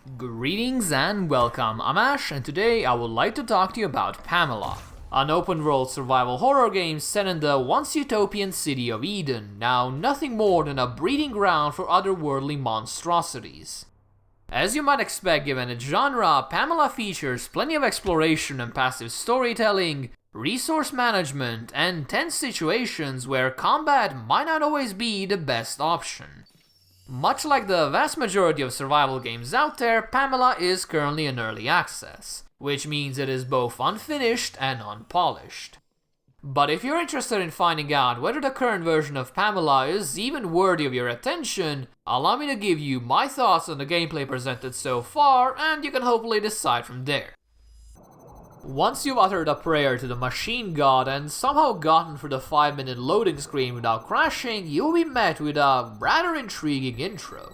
Greetings and welcome, I'm Ash, and today I would like to talk to you about Pamela, an open-world survival horror game set in the once utopian city of Eden, now nothing more than a breeding ground for otherworldly monstrosities. As you might expect given its genre, Pamela features plenty of exploration and passive storytelling, resource management, and tense situations where combat might not always be the best option. Much like the vast majority of survival games out there, Pamela is currently in early access, which means it is both unfinished and unpolished. But if you're interested in finding out whether the current version of Pamela is even worthy of your attention, allow me to give you my thoughts on the gameplay presented so far, and you can hopefully decide from there. Once you've uttered a prayer to the machine god and somehow gotten through the 5-minute loading screen without crashing, you'll be met with a rather intriguing intro.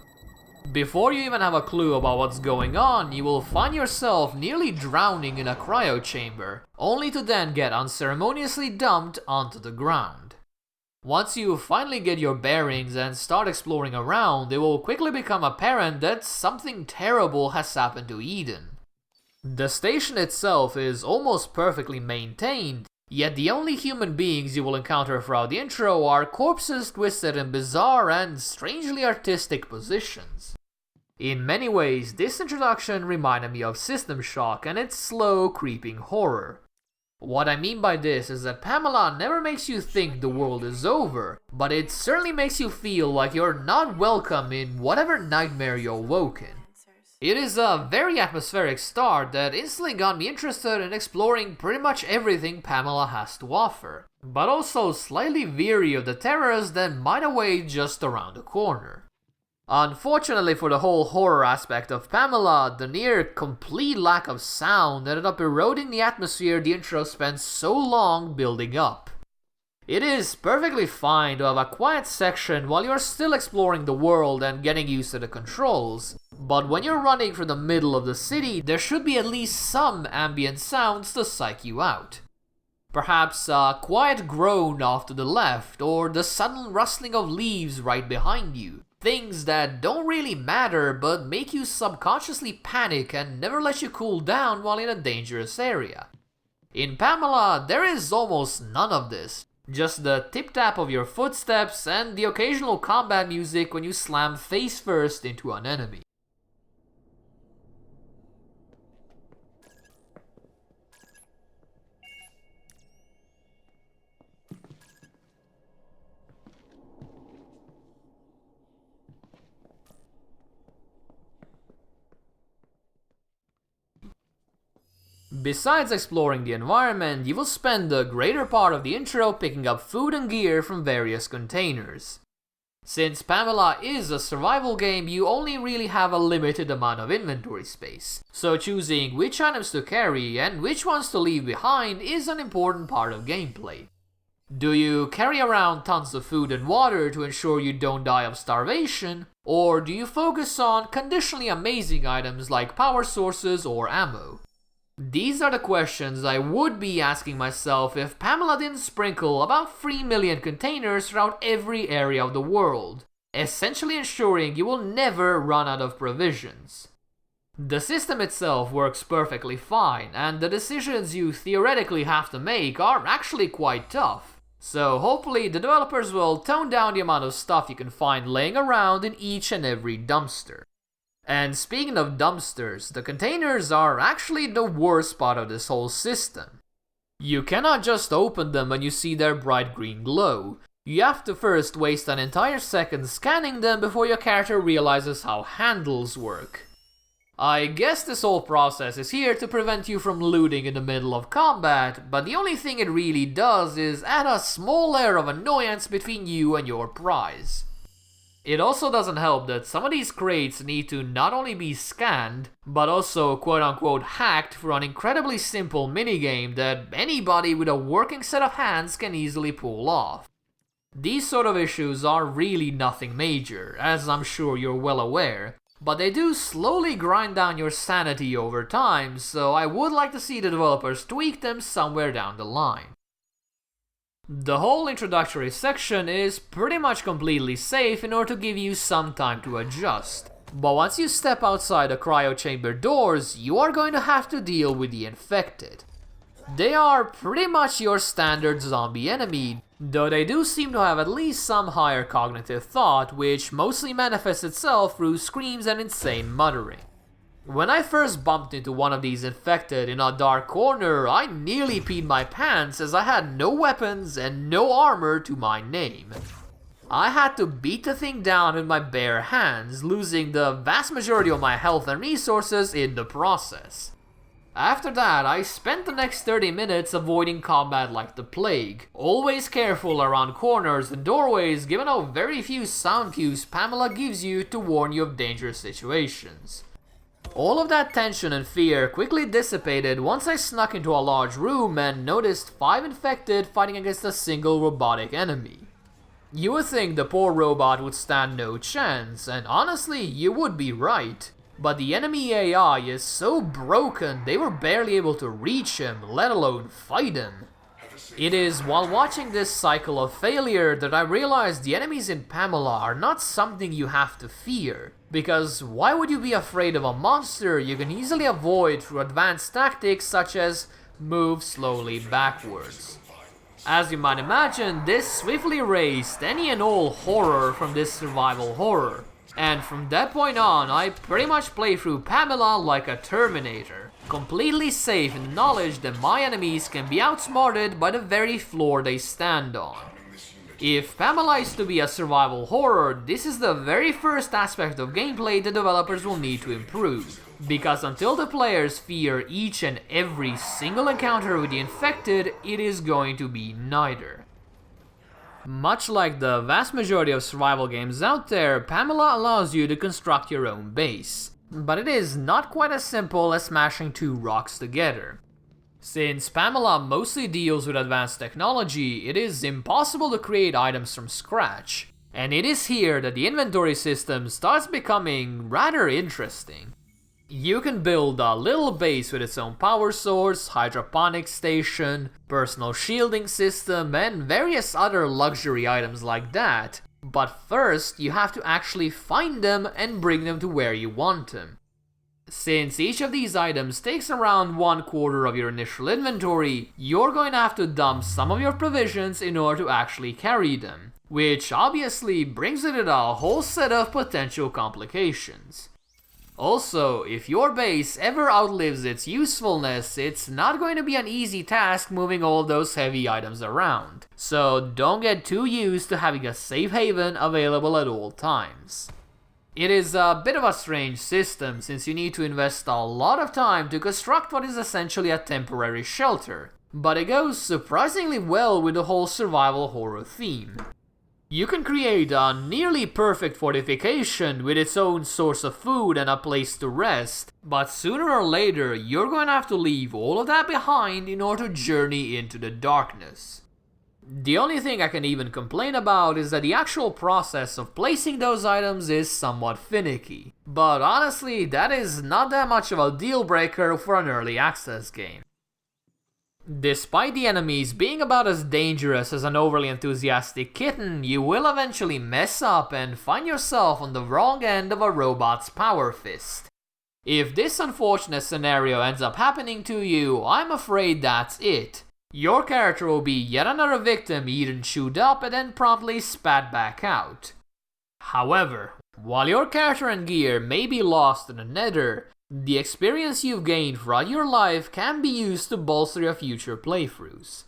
Before you even have a clue about what's going on, you will find yourself nearly drowning in a cryo chamber, only to then get unceremoniously dumped onto the ground. Once you finally get your bearings and start exploring around, it will quickly become apparent that something terrible has happened to Eden. The station itself is almost perfectly maintained, yet the only human beings you will encounter throughout the intro are corpses twisted in bizarre and strangely artistic positions. In many ways, this introduction reminded me of System Shock and its slow, creeping horror. What I mean by this is that Pamela never makes you think the world is over, but it certainly makes you feel like you're not welcome in whatever nightmare you're woke in. It is a very atmospheric start that instantly got me interested in exploring pretty much everything Pamela has to offer, but also slightly weary of the terrors that might await just around the corner. Unfortunately for the whole horror aspect of Pamela, the near complete lack of sound ended up eroding the atmosphere the intro spent so long building up. It is perfectly fine to have a quiet section while you're still exploring the world and getting used to the controls, but when you're running through the middle of the city, there should be at least some ambient sounds to psych you out. Perhaps a quiet groan off to the left, or the sudden rustling of leaves right behind you. Things that don't really matter but make you subconsciously panic and never let you cool down while in a dangerous area. In Pamela, there is almost none of this. Just the tip-tap of your footsteps and the occasional combat music when you slam face first into an enemy. Besides exploring the environment, you will spend the greater part of the intro picking up food and gear from various containers. Since Pamela is a survival game, you only really have a limited amount of inventory space, so choosing which items to carry and which ones to leave behind is an important part of gameplay. Do you carry around tons of food and water to ensure you don't die of starvation, or do you focus on conditionally amazing items like power sources or ammo? These are the questions I would be asking myself if Pamela didn't sprinkle about 3 million containers throughout every area of the world, essentially ensuring you will never run out of provisions. The system itself works perfectly fine, and the decisions you theoretically have to make are actually quite tough, so hopefully the developers will tone down the amount of stuff you can find laying around in each and every dumpster. And speaking of dumpsters, the containers are actually the worst part of this whole system. You cannot just open them when you see their bright green glow. You have to first waste an entire second scanning them before your character realizes how handles work. I guess this whole process is here to prevent you from looting in the middle of combat, but the only thing it really does is add a small layer of annoyance between you and your prize. It also doesn't help that some of these crates need to not only be scanned, but also quote-unquote hacked for an incredibly simple minigame that anybody with a working set of hands can easily pull off. These sort of issues are really nothing major, as I'm sure you're well aware, but they do slowly grind down your sanity over time, so I would like to see the developers tweak them somewhere down the line. The whole introductory section is pretty much completely safe in order to give you some time to adjust. But once you step outside the cryo chamber doors, you are going to have to deal with the infected. They are pretty much your standard zombie enemy, though they do seem to have at least some higher cognitive thought, which mostly manifests itself through screams and insane muttering. When I first bumped into one of these infected in a dark corner, I nearly peed my pants as I had no weapons and no armor to my name. I had to beat the thing down with my bare hands, losing the vast majority of my health and resources in the process. After that, I spent the next 30 minutes avoiding combat like the plague, always careful around corners and doorways given how very few sound cues Pamela gives you to warn you of dangerous situations. All of that tension and fear quickly dissipated once I snuck into a large room and noticed 5 infected fighting against a single robotic enemy. You would think the poor robot would stand no chance, and honestly, you would be right. But the enemy AI is so broken they were barely able to reach him, let alone fight him. It is while watching this cycle of failure that I realized the enemies in Pamela are not something you have to fear. Because why would you be afraid of a monster you can easily avoid through advanced tactics such as move slowly backwards? As you might imagine, this swiftly erased any and all horror from this survival horror. And from that point on, I pretty much play through Pamela like a Terminator, completely safe in the knowledge that my enemies can be outsmarted by the very floor they stand on. If Pamela is to be a survival horror, this is the very first aspect of gameplay the developers will need to improve. Because until the players fear each and every single encounter with the infected, it is going to be neither. Much like the vast majority of survival games out there, Pamela allows you to construct your own base. But it is not quite as simple as smashing 2 rocks together. Since Pamela mostly deals with advanced technology, it is impossible to create items from scratch. And it is here that the inventory system starts becoming rather interesting. You can build a little base with its own power source, hydroponic station, personal shielding system, and various other luxury items like that. But first, you have to actually find them and bring them to where you want them. Since each of these items takes around 1/4 of your initial inventory, you're going to have to dump some of your provisions in order to actually carry them, which obviously brings with it a whole set of potential complications. Also, if your base ever outlives its usefulness, it's not going to be an easy task moving all those heavy items around, so don't get too used to having a safe haven available at all times. It is a bit of a strange system since you need to invest a lot of time to construct what is essentially a temporary shelter, but it goes surprisingly well with the whole survival horror theme. You can create a nearly perfect fortification with its own source of food and a place to rest, but sooner or later you're going to have to leave all of that behind in order to journey into the darkness. The only thing I can even complain about is that the actual process of placing those items is somewhat finicky, but honestly that is not that much of a deal breaker for an early access game. Despite the enemies being about as dangerous as an overly enthusiastic kitten, you will eventually mess up and find yourself on the wrong end of a robot's power fist. If this unfortunate scenario ends up happening to you, I'm afraid that's it. Your character will be yet another victim eaten, chewed up, and then promptly spat back out. However, while your character and gear may be lost in the nether, the experience you've gained throughout your life can be used to bolster your future playthroughs.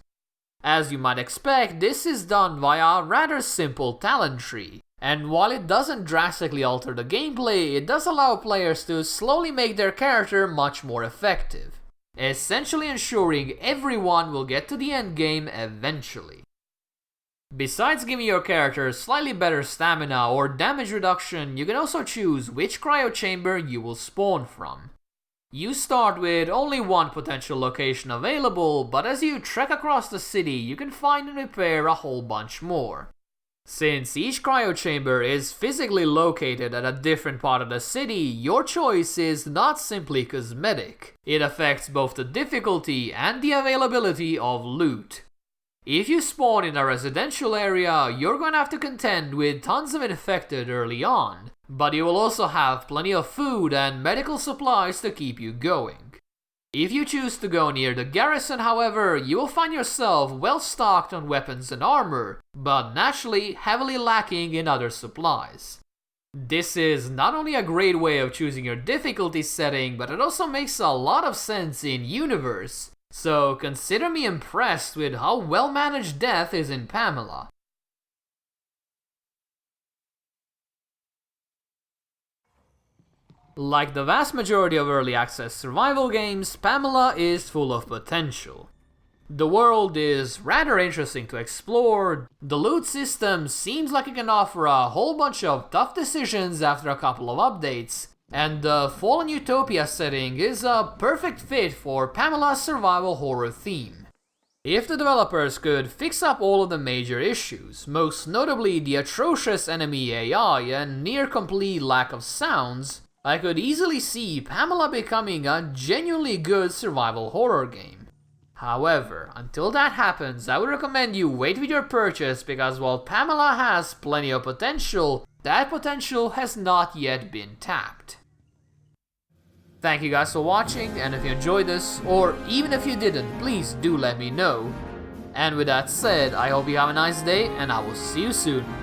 As you might expect, this is done via a rather simple talent tree, and while it doesn't drastically alter the gameplay, it does allow players to slowly make their character much more effective, essentially ensuring everyone will get to the end game eventually. Besides giving your character slightly better stamina or damage reduction, you can also choose which cryo chamber you will spawn from. You start with only one potential location available, but as you trek across the city you can find and repair a whole bunch more. Since each cryo chamber is physically located at a different part of the city, your choice is not simply cosmetic. It affects both the difficulty and the availability of loot. If you spawn in a residential area, you're going to have to contend with tons of infected early on, but you will also have plenty of food and medical supplies to keep you going. If you choose to go near the garrison, however, you will find yourself well stocked on weapons and armor, but naturally heavily lacking in other supplies. This is not only a great way of choosing your difficulty setting, but it also makes a lot of sense in universe, so consider me impressed with how well managed death is in Pamela. Like the vast majority of early access survival games, Pamela is full of potential. The world is rather interesting to explore, the loot system seems like it can offer a whole bunch of tough decisions after a couple of updates, and the Fallen Utopia setting is a perfect fit for Pamela's survival horror theme. If the developers could fix up all of the major issues, most notably the atrocious enemy AI and near complete lack of sounds, I could easily see Pamela becoming a genuinely good survival horror game. However, until that happens, I would recommend you wait with your purchase because while Pamela has plenty of potential, that potential has not yet been tapped. Thank you guys for watching, and if you enjoyed this, or even if you didn't, please do let me know. And with that said, I hope you have a nice day, and I will see you soon.